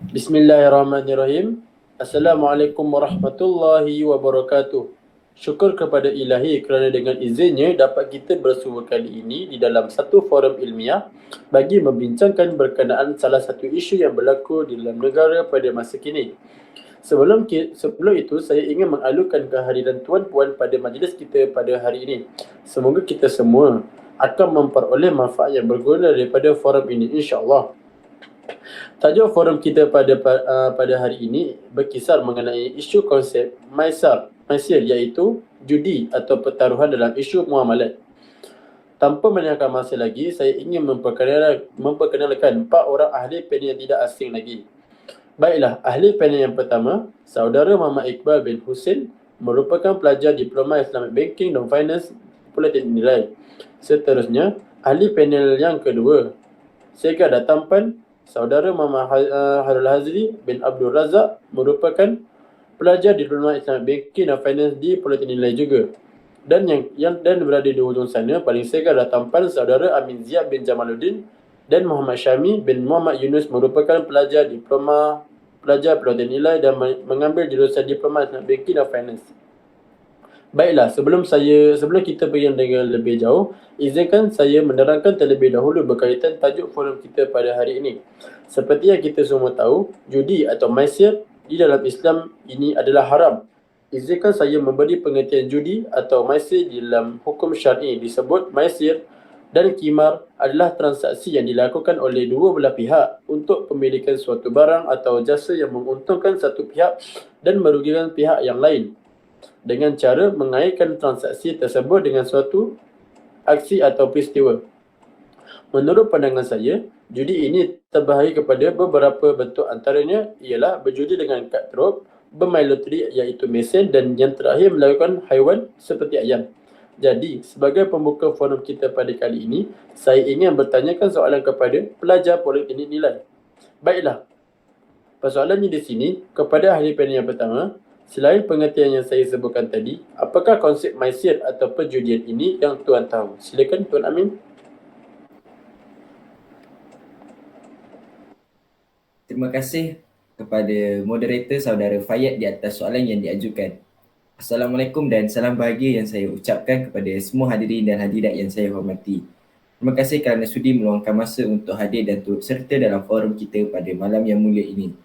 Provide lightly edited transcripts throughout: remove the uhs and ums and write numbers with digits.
Bismillahirrahmanirrahim. Assalamualaikum warahmatullahi wabarakatuh. Syukur kepada Ilahi kerana dengan izinnya dapat kita bersua kali ini di dalam satu forum ilmiah bagi membincangkan berkenaan salah satu isu yang berlaku di dalam negara pada masa kini. Sebelum itu, saya ingin mengalukan kehadiran tuan-puan pada majlis kita pada hari ini. Semoga kita semua akan memperoleh manfaat yang berguna daripada forum ini, insya-Allah. Tajuk forum kita pada hari ini berkisar mengenai isu konsep maisir iaitu judi atau pertaruhan dalam isu muamalat. Tanpa melengahkan masa lagi, saya ingin memperkenalkan 4 orang ahli panel yang tidak asing lagi. Baiklah, ahli panel yang pertama, Saudara Muhammad Iqbal bin Husin, merupakan pelajar Diploma Islamic Banking dan Finance Politeknik Nilai. Seterusnya, ahli panel yang kedua, Sekadar Tampan, Saudara Muhammad Harul Hazri bin Abdul Razak, merupakan pelajar Diploma Islamic Banking dan Finance di Politeknik Nilai juga. Dan yang berada di hujung sana, paling sekadar tampan, Saudara Amin Ziyad bin Jamaluddin dan Muhammad Syami bin Muhammad Yunus, merupakan pelajar Politeknik Nilai dan mengambil jurusan Diploma Islamic Banking dan Finance. Baiklah, sebelum kita pergi dengan lebih jauh, izinkan saya menerangkan terlebih dahulu berkaitan tajuk forum kita pada hari ini. Seperti yang kita semua tahu, judi atau maisir di dalam Islam ini adalah haram. Izinkan saya memberi pengertian judi atau maisir di dalam hukum syar'i. Disebut maisir dan qimar adalah transaksi yang dilakukan oleh dua belah pihak untuk pemilikan suatu barang atau jasa yang menguntungkan satu pihak dan merugikan pihak yang lain, dengan cara mengaitkan transaksi tersebut dengan suatu aksi atau peristiwa. Menurut pandangan saya, judi ini terbahagi kepada beberapa bentuk, antaranya ialah berjudi dengan kad drop, bermain loteri iaitu mesin, dan yang terakhir melakukan haiwan seperti ayam. Jadi, sebagai pembuka forum kita pada kali ini, saya ingin bertanyakan soalan kepada pelajar Politeknik Nilai. Baiklah, persoalannya di sini kepada ahli panel yang pertama, selain pengertian yang saya sebutkan tadi, apakah konsep maisir atau perjudian ini yang tuan tahu? Silakan Tuan Amin. Terima kasih kepada moderator saudara Fayad di atas soalan yang diajukan. Assalamualaikum dan salam bahagia yang saya ucapkan kepada semua hadirin dan hadirat yang saya hormati. Terima kasih kerana sudi meluangkan masa untuk hadir dan turut serta dalam forum kita pada malam yang mulia ini.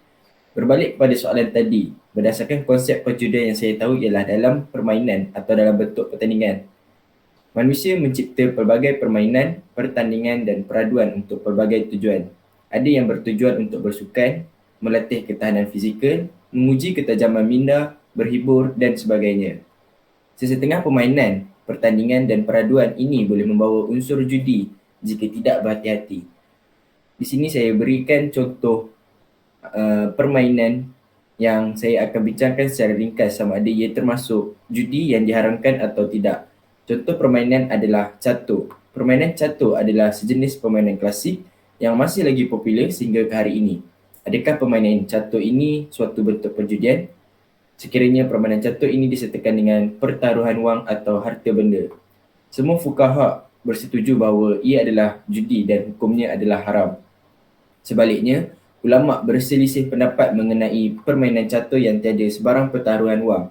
Berbalik kepada soalan tadi, berdasarkan konsep perjudian yang saya tahu ialah dalam permainan atau dalam bentuk pertandingan. Manusia mencipta pelbagai permainan, pertandingan dan peraduan untuk pelbagai tujuan. Ada yang bertujuan untuk bersukan, melatih ketahanan fizikal, menguji ketajaman minda, berhibur dan sebagainya. Sesetengah permainan, pertandingan dan peraduan ini boleh membawa unsur judi jika tidak berhati-hati. Di sini saya berikan contoh permainan yang saya akan bincangkan secara ringkas sama ada ia termasuk judi yang diharamkan atau tidak. Contoh permainan adalah catur. Permainan catur adalah sejenis permainan klasik yang masih lagi popular sehingga ke hari ini. Adakah permainan catur ini suatu bentuk perjudian? Sekiranya permainan catur ini disertakan dengan pertaruhan wang atau harta benda. Semua fuqaha bersetuju bahawa ia adalah judi dan hukumnya adalah haram. Sebaliknya, ulama berselisih pendapat mengenai permainan catur yang tiada sebarang pertaruhan wang.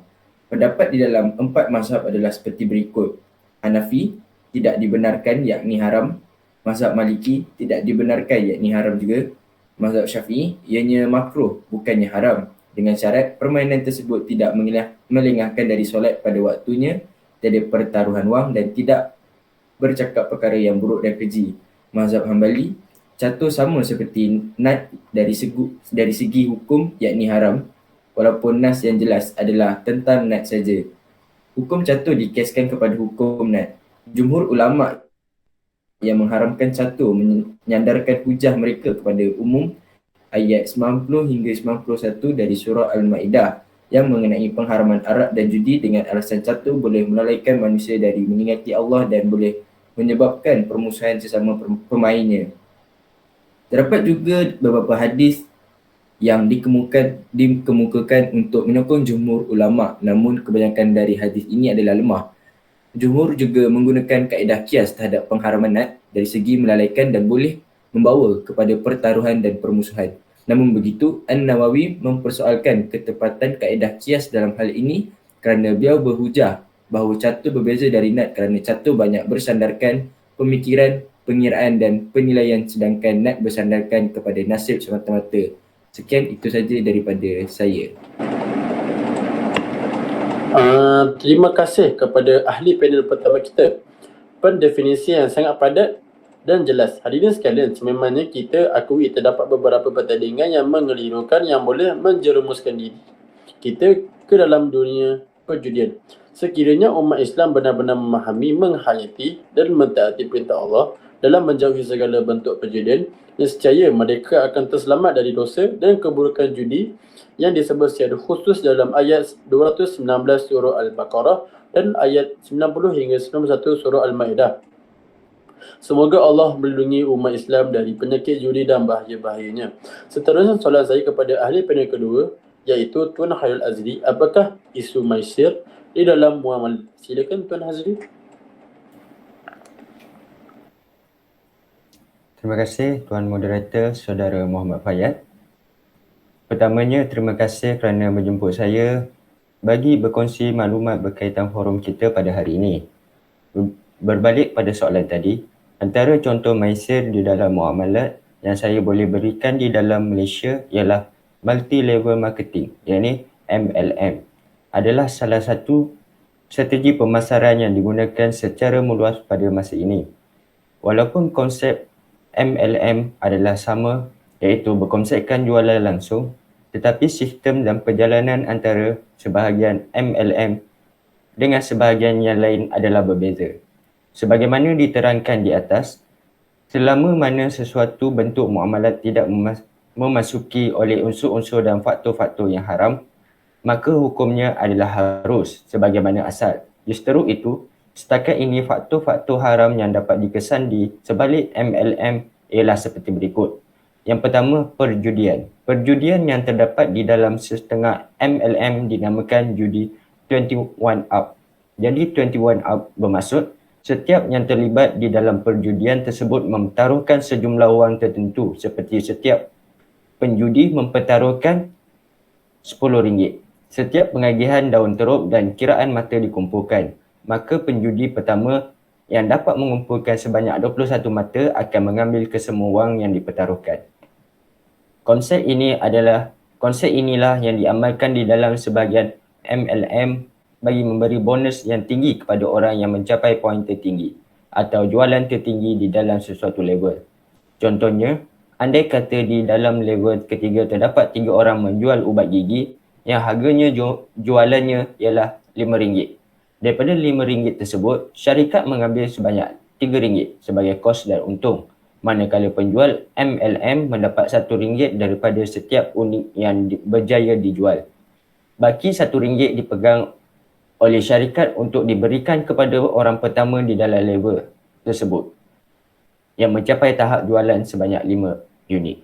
Pendapat di dalam 4 mazhab adalah seperti berikut. Hanafi, tidak dibenarkan yakni haram. Mazhab Maliki, tidak dibenarkan yakni haram juga. Mazhab Syafi'i, ianya makruh bukannya haram, dengan syarat permainan tersebut tidak melengahkan dari solat pada waktunya, tiada pertaruhan wang dan tidak bercakap perkara yang buruk dan keji. Mazhab Hambali, catur sama seperti nat dari segi hukum yakni haram, walaupun nas yang jelas adalah tentang nat saja. Hukum catur dikiaskan kepada hukum nat. Jumhur ulama yang mengharamkan catur menyandarkan hujah mereka kepada umum ayat 90 hingga 91 dari surah Al-Ma'idah yang mengenai pengharaman arak dan judi dengan alasan catur boleh melalaikan manusia dari mengingati Allah dan boleh menyebabkan permusuhan sesama pemainnya. Terdapat juga beberapa hadis yang dikemukakan untuk menyokong jumhur ulama, namun kebanyakan dari hadis ini adalah lemah. Jumhur juga menggunakan kaedah kias terhadap pengharaman nat dari segi melalaikan dan boleh membawa kepada pertaruhan dan permusuhan. Namun begitu, An-Nawawi mempersoalkan ketepatan kaedah qiyas dalam hal ini kerana beliau berhujah bahawa catur berbeza dari nat kerana catur banyak bersandarkan pemikiran, pengiraan dan penilaian sedangkan nat bersandarkan kepada nasib semata-mata. Sekian, itu saja daripada saya. Terima kasih kepada ahli panel pertama kita. Pendefinisi yang sangat padat dan jelas. Hadirin sekalian, sememangnya kita akui terdapat beberapa pertandingan yang mengelirukan yang boleh menjerumuskan diri kita ke dalam dunia perjudian. Sekiranya umat Islam benar-benar memahami, menghayati dan mentaati perintah Allah dalam menjauhi segala bentuk perjudian, nescaya mereka akan terselamat dari dosa dan keburukan judi yang disebut secara khusus dalam ayat 219 surah Al-Baqarah dan ayat 90 hingga 91 surah Al-Ma'idah. Semoga Allah melindungi umat Islam dari penyakit judi dan bahaya-bahayanya. Seterusnya soalan saya kepada ahli panel kedua, iaitu Tuan Khairul Azli. Apakah isu maisir di dalam muamalah? Silakan Tuan Azli. Terima kasih Tuan Moderator, Saudara Muhammad Fayad. Pertamanya, terima kasih kerana menjemput saya bagi berkongsi maklumat berkaitan forum kita pada hari ini. Berbalik pada soalan tadi, antara contoh maisir di dalam muamalat yang saya boleh berikan di dalam Malaysia ialah multi-level marketing, iaitu MLM. Adalah salah satu strategi pemasaran yang digunakan secara meluas pada masa ini. Walaupun konsep MLM adalah sama, iaitu berkonsepkan jualan langsung, tetapi sistem dan perjalanan antara sebahagian MLM dengan sebahagian yang lain adalah berbeza. Sebagaimana diterangkan di atas, selama mana sesuatu bentuk muamalat tidak memasuki oleh unsur-unsur dan faktor-faktor yang haram, maka hukumnya adalah harus sebagaimana asal. Justeru itu, setakat ini faktor-faktor haram yang dapat dikesan di sebalik MLM ialah seperti berikut. Yang pertama, perjudian. Perjudian yang terdapat di dalam setengah MLM dinamakan judi 21 up. Jadi 21 up bermaksud setiap yang terlibat di dalam perjudian tersebut mempertaruhkan sejumlah wang tertentu, seperti setiap penjudi mempertaruhkan RM10. Setiap pengagihan daun teruk dan kiraan mata dikumpulkan, maka penjudi pertama yang dapat mengumpulkan sebanyak 21 mata akan mengambil kesemua wang yang dipertaruhkan. Konsep inilah yang diamalkan di dalam sebahagian MLM bagi memberi bonus yang tinggi kepada orang yang mencapai poin tertinggi atau jualan tertinggi di dalam sesuatu level. Contohnya, andai kata di dalam level ketiga terdapat 3 orang menjual ubat gigi yang harganya jualannya ialah RM5. Daripada RM5 tersebut, syarikat mengambil sebanyak RM3 sebagai kos dan untung. Manakala penjual MLM mendapat RM1 daripada setiap unit yang berjaya dijual. Baki RM1 dipegang oleh syarikat untuk diberikan kepada orang pertama di dalam level tersebut yang mencapai tahap jualan sebanyak 5 unit.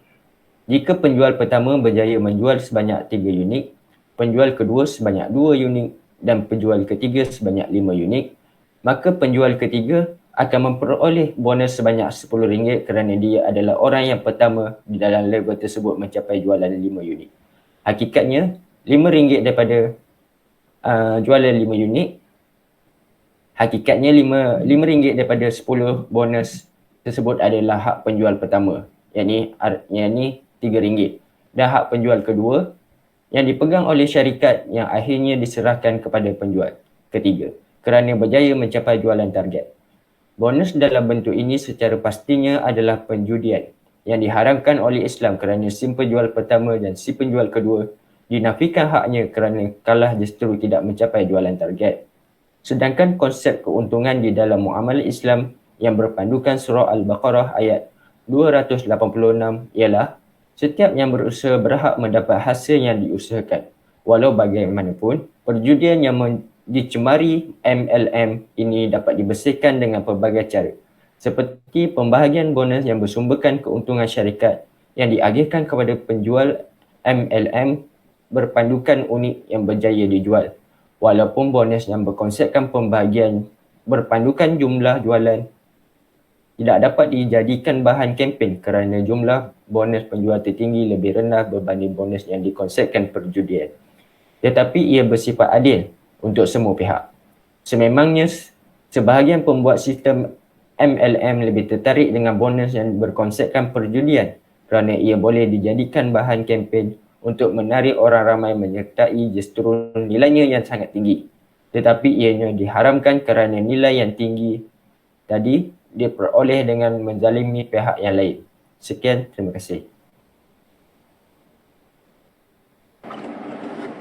Jika penjual pertama berjaya menjual sebanyak 3 unit, penjual kedua sebanyak 2 unit dan penjual ketiga sebanyak 5 unit, maka penjual ketiga akan memperoleh bonus sebanyak RM10 kerana dia adalah orang yang pertama di dalam level tersebut mencapai jualan 5 unit. Hakikatnya, RM5 daripada jualan 5 unit, hakikatnya RM5 daripada 10 bonus tersebut adalah hak penjual pertama, yakni RM3. Dan hak penjual kedua yang dipegang oleh syarikat yang akhirnya diserahkan kepada penjual ketiga kerana berjaya mencapai jualan target. Bonus dalam bentuk ini secara pastinya adalah penjudian yang diharamkan oleh Islam kerana si penjual pertama dan si penjual kedua dinafikan haknya kerana kalah justru tidak mencapai jualan target. Sedangkan konsep keuntungan di dalam muamalah Islam yang berpandukan surah Al-Baqarah ayat 286 ialah setiap yang berusaha berhak mendapat hasil yang diusahakan. Walau bagaimanapun, perjudian yang dicemari MLM ini dapat dibersihkan dengan pelbagai cara. Seperti pembahagian bonus yang bersumberkan keuntungan syarikat yang diagihkan kepada penjual MLM berpandukan unit yang berjaya dijual. Walaupun bonus yang berkonsepkan pembahagian berpandukan jumlah jualan tidak dapat dijadikan bahan kempen kerana jumlah bonus penjual tertinggi lebih rendah berbanding bonus yang dikonsepkan perjudian. Tetapi ia bersifat adil untuk semua pihak. Sememangnya sebahagian pembuat sistem MLM lebih tertarik dengan bonus yang berkonsepkan perjudian kerana ia boleh dijadikan bahan kempen untuk menarik orang ramai menyertai justru nilainya yang sangat tinggi. Tetapi ianya diharamkan kerana nilai yang tinggi tadi diperoleh dengan menzalimi pihak yang lain. Sekian, terima kasih.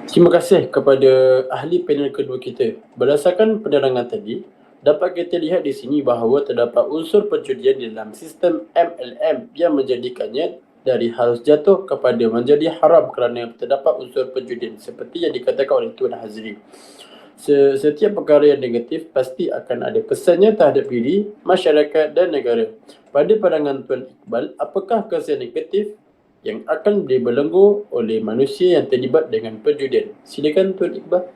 Terima kasih kepada ahli panel kedua kita. Berdasarkan penerangan tadi, dapat kita lihat di sini bahawa terdapat unsur perjudian di dalam sistem MLM yang menjadikannya dari harus jatuh kepada menjadi haram kerana terdapat unsur perjudian seperti yang dikatakan oleh Tuan Hazri. Setiap perkara yang negatif pasti akan ada kesannya terhadap diri, masyarakat dan negara. Pada pandangan Tuan Iqbal, apakah kesan negatif yang akan dibelenggu oleh manusia yang terlibat dengan perjudian? Silakan Tuan Iqbal.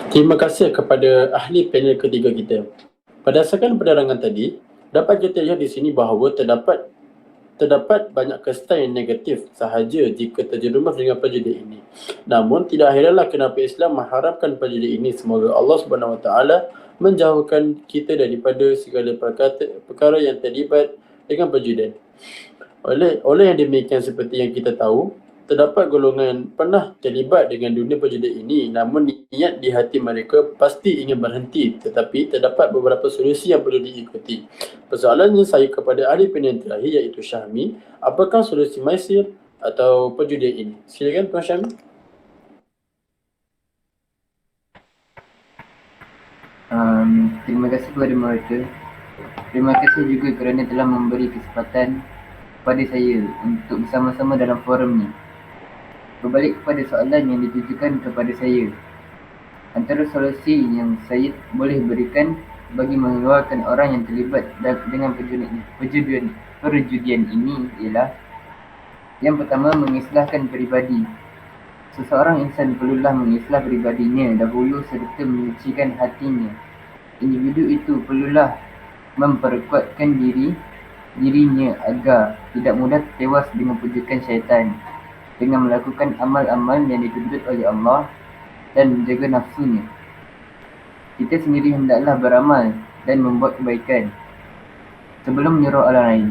Terima kasih kepada ahli panel ketiga kita. Berdasarkan penerangan tadi, dapat kita lihat di sini bahawa terdapat banyak kesan yang negatif sahaja jika terjerumus dengan perjudian ini. Namun tidak heranlah kenapa Islam mengharamkan perjudian ini. Semoga Allah SWT menjauhkan kita daripada segala perkara yang terlibat dengan perjudian. Oleh yang demikian, seperti yang kita tahu, terdapat golongan pernah terlibat dengan dunia perjudian ini, namun niat di hati mereka pasti ingin berhenti, tetapi terdapat beberapa solusi yang perlu diikuti. Persoalannya saya kepada ahli penilaian terakhir iaitu Syahmi, apakah solusi maisir atau perjudian ini? Silakan Tuan Syahmi. Terima kasih kepada moderator. Terima kasih juga kerana telah memberi kesempatan kepada saya untuk bersama-sama dalam forum ni. Berbalik kepada soalan yang ditujukan kepada saya, antara solusi yang saya boleh berikan bagi mengeluarkan orang yang terlibat dengan perjudian ini ialah yang pertama, mengislahkan peribadi. Seseorang insan perlulah mengislah peribadinya dahulu serta menyucikan hatinya. Individu itu perlulah memperkuatkan dirinya agar tidak mudah tewas dengan pujukan syaitan dengan melakukan amal-amal yang dituntut oleh Allah dan menjaga nafsunya. Kita sendiri hendaklah beramal dan membuat kebaikan sebelum menyuruh orang lain.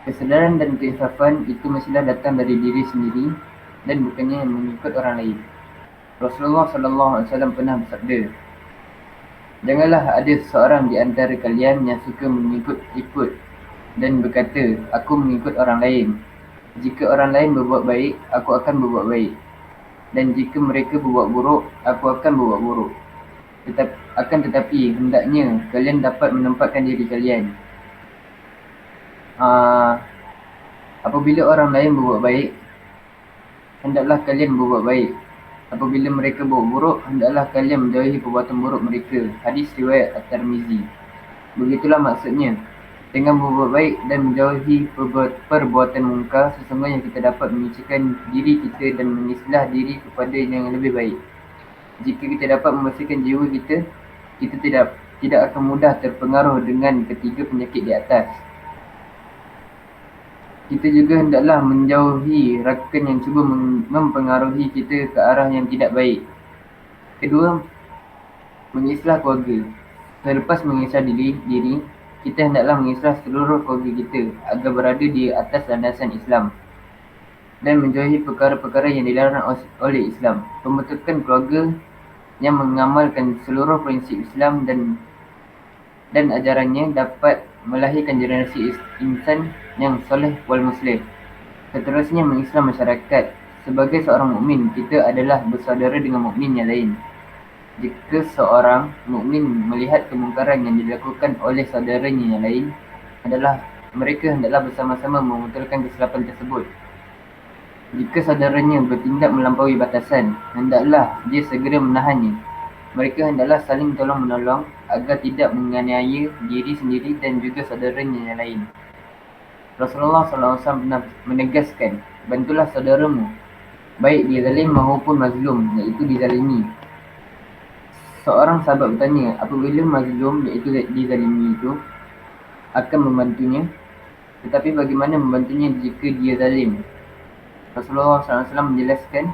Kesedaran dan keinsafan itu mestilah datang dari diri sendiri dan bukannya mengikut orang lain. Rasulullah SAW pernah bersabda, janganlah ada seorang di antara kalian yang suka mengikut-ikut dan berkata, aku mengikut orang lain. Jika orang lain berbuat baik, aku akan berbuat baik. Dan jika mereka berbuat buruk, aku akan berbuat buruk. Tetapi hendaknya kalian dapat menempatkan diri kalian. Apabila orang lain berbuat baik, hendaklah kalian berbuat baik. Apabila mereka berbuat buruk, hendaklah kalian menjauhi perbuatan buruk mereka. Hadis riwayat At-Tirmizi. Begitulah maksudnya. Dengan berbuat baik dan menjauhi perbuatan mungkar, sesungguhnya kita dapat menyucikan diri kita dan mengislah diri kepada yang lebih baik. Jika kita dapat membersihkan jiwa kita, kita tidak akan mudah terpengaruh dengan ketiga penyakit di atas. Kita juga hendaklah menjauhi rakan yang cuba mempengaruhi kita ke arah yang tidak baik. Kedua, mengislah keluarga. Selepas mengislah diri, kita hendaklah mengislah seluruh keluarga kita agar berada di atas landasan Islam dan menjauhi perkara-perkara yang dilarang oleh Islam. Pembentukan keluarga yang mengamalkan seluruh prinsip Islam dan ajarannya dapat melahirkan generasi insan yang soleh wal muslim. Seterusnya, mengislam masyarakat. Sebagai seorang mukmin, kita adalah bersaudara dengan mukmin yang lain. Jika seorang mukmin melihat kemungkaran yang dilakukan oleh saudaranya yang lain, mereka hendaklah bersama-sama memutulkan kesilapan tersebut. Jika saudaranya bertindak melampaui batasan, hendaklah dia segera menahannya. Mereka hendaklah saling tolong-menolong agar tidak menganiaya diri sendiri dan juga saudaranya yang lain. Rasulullah SAW pernah menegaskan, bantulah saudaramu, baik dia zalim maupun mazlum, iaitu dizalimi. Seorang sahabat bertanya, apabila mazlum, iaitu dizalimi itu, akan membantunya, tetapi bagaimana membantunya jika dia zalim? Rasulullah SAW menjelaskan,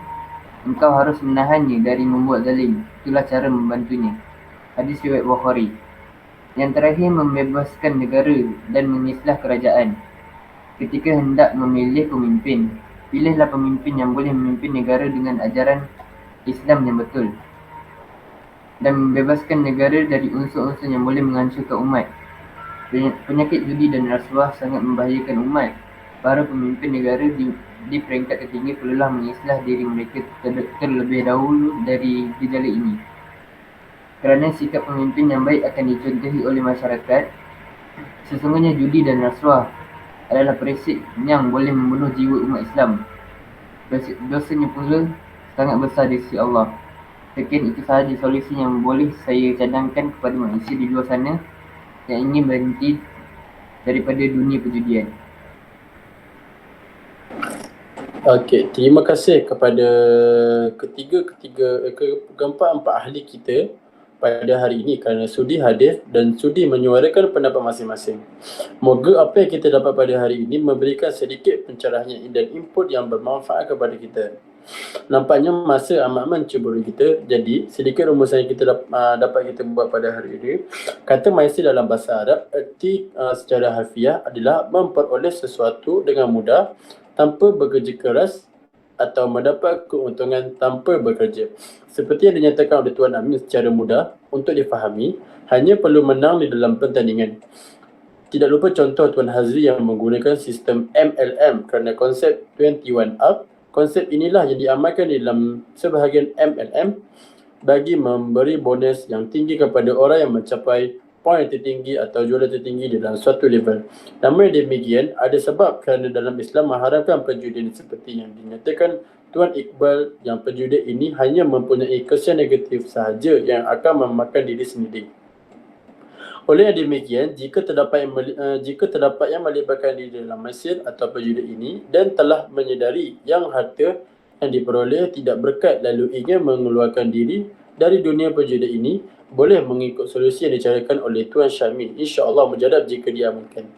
engkau harus menahannya dari membuat zalim. Itulah cara membantunya. Hadis riwayat Bukhari. Yang terakhir, membebaskan negara dan mengislah kerajaan. Ketika hendak memilih pemimpin, pilihlah pemimpin yang boleh memimpin negara dengan ajaran Islam yang betul dan membebaskan negara dari unsur-unsur yang boleh menghancurkan umat. Penyakit judi dan rasuah sangat membahayakan umat. Para pemimpin negara di peringkat ketiga perlulah mengislah diri mereka terlebih dahulu dari gejala ini. Kerana sikap pemimpin yang baik akan dicontohi oleh masyarakat. Sesungguhnya judi dan rasuah adalah perisik yang boleh membunuh jiwa umat Islam. Dosanya pula sangat besar di sisi Allah. Sekian itu sahaja solusi yang boleh saya cadangkan kepada manusia di luar sana yang ingin berhenti daripada dunia perjudian. Okey, terima kasih kepada keempat ahli kita pada hari ini kerana sudi hadir dan sudi menyuarakan pendapat masing-masing. Moga apa yang kita dapat pada hari ini memberikan sedikit pencerahan dan input yang bermanfaat kepada kita. Nampaknya masa amat menceburi kita, jadi sedikit rumusan yang kita dapat kita buat pada hari ini. Kata maisir dalam bahasa Arab, erti secara harfiah adalah memperoleh sesuatu dengan mudah tanpa bekerja keras atau mendapat keuntungan tanpa bekerja. Seperti yang dinyatakan oleh Tuan Amin secara mudah untuk difahami, hanya perlu menang di dalam pertandingan. Tidak lupa contoh Tuan Hazri yang menggunakan sistem MLM kerana konsep 21 up. Konsep inilah yang diamalkan di dalam sebahagian MLM bagi memberi bonus yang tinggi kepada orang yang mencapai poin tertinggi atau juara tertinggi di dalam suatu level. Namun demikian, ada sebab kerana dalam Islam mengharamkan perjudian seperti yang dinyatakan Tuan Iqbal, yang perjudian ini hanya mempunyai kesan negatif sahaja yang akan memakan diri sendiri. Oleh yang demikian, jika terdapat yang melibatkan diri dalam maksiat atau perjudian ini dan telah menyedari yang harta yang diperoleh tidak berkat lalu ingin mengeluarkan diri dari dunia perjudian ini, boleh mengikut solusi yang dicarikan oleh Tuan Syamil. InsyaAllah mujadab jika diamalkan.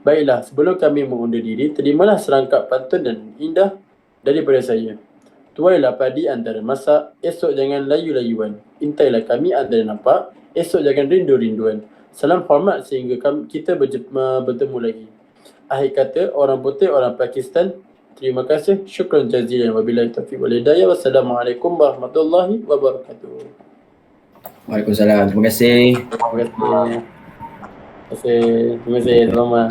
Baiklah, sebelum kami mengundur diri, terimalah serangkap pantun dan indah daripada saya. Tuailah padi antara masak, esok jangan layu-layuan. Intailah kami antara nampak, esok jangan rindu-rinduan. Salam hormat sehingga kita bertemu lagi. Akhir kata, orang putih, orang Pakistan. Terima kasih. Syukran jazilan. Wabillahi taufiq wal hidayah. Wassalamualaikum warahmatullahi wabarakatuh. Waalaikumsalam. Terima kasih. Terima kasih. Terima kasih. Selamat.